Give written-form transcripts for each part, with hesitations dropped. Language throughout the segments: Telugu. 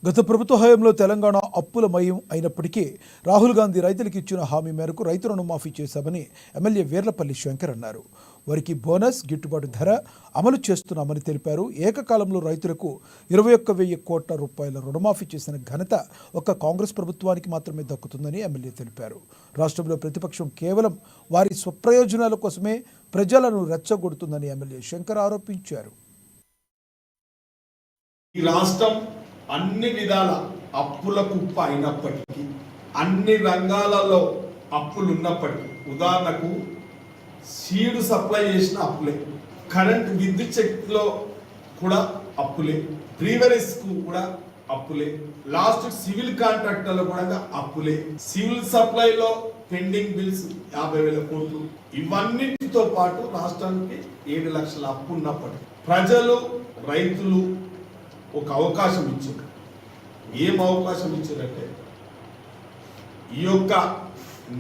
గత ప్రభుత్వ హయాంలో తెలంగాణ అప్పుల మయం అయినప్పటికీ రాహుల్ గాంధీ రైతులకు ఇచ్చిన హామీ మేరకు రైతు రుణమాఫీ చేశామని ఎమ్మెల్యే వీర్లపల్లి శంకర్ అన్నారు. వారికి బోనస్, గిట్టుబాటు ధర అమలు చేస్తున్నామని తెలిపారు. ఏకకాలంలో రైతులకు 21,000 కోట్ల రూపాయల రుణమాఫీ చేసిన ఘనత ఒక్క కాంగ్రెస్ ప్రభుత్వానికి మాత్రమే దక్కుతుందని ఎమ్మెల్యే తెలిపారు. రాష్ట్రంలో ప్రతిపక్షం కేవలం వారి స్వప్రయోజనాల కోసమే ప్రజలను రెచ్చగొడుతుందని ఎమ్మెల్యే శంకర్ ఆరోపించారు. ఈ రాష్ట్రం అన్ని విధాల అప్పుల కుప్ప అయినప్పటికీ, అన్ని రంగాలలో అప్పులు ఉన్నప్పటికీ, ఉదాహరణకు సీడ్ సప్లై చేసిన అప్పులే, కరెంట్ విద్యుత్ శక్తిలో కూడా అప్పులే, బ్రీవరీస్కు కూడా అప్పులే, లాస్ట్ సివిల్ కాంట్రాక్టర్లో కూడా అప్పులే, సివిల్ సప్లైలో పెండింగ్ బిల్స్ 50,000 కోట్లు, ఇవన్నిటితో పాటు రాష్ట్రానికి 7 లక్షల అప్పు ఉన్నప్పటికీ ప్రజలు, రైతులు ఒక అవకాశం ఇచ్చారు. ఏం అవకాశం ఇచ్చారంటే, ఈ యొక్క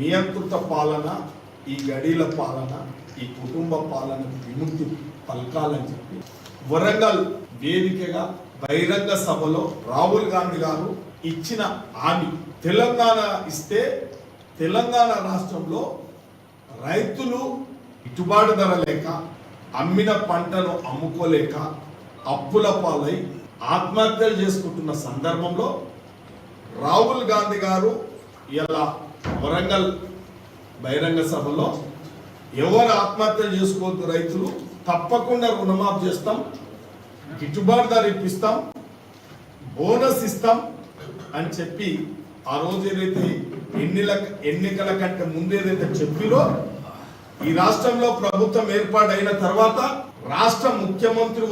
నియంత్రిత పాలన, ఈ గడీల పాలన, ఈ కుటుంబ పాలన విముక్తి పలకాలని చెప్పి వరంగల్ వేదికగా బహిరంగ సభలో రాహుల్ గాంధీ గారు ఇచ్చిన హామీ. తెలంగాణ ఇస్తే తెలంగాణ రాష్ట్రంలో రైతులు గిట్టుబాటు ధర లేక, అమ్మిన పంటను అమ్ముకోలేక అప్పుల పాలై ఆత్మహత్యలు చేసుకుంటున్న సందర్భంలో రాహుల్ గాంధీ గారు ఇలా వరంగల్ బహిరంగ సభలో ఎవరు ఆత్మహత్యలు చేసుకోవద్దు, రైతులు తప్పకుండా రుణమాఫీ చేస్తాం, గిట్టుబాటు ధర ఇప్పిస్తాం, బోనస్ ఇస్తాం అని చెప్పి ఆ రోజు ఏదైతే ఎన్నికల కంటే ముందు ఏదైతే చెప్పిరో, ఈ రాష్ట్రంలో ప్రభుత్వం ఏర్పాటైన తర్వాత రాష్ట్ర ముఖ్యమంత్రి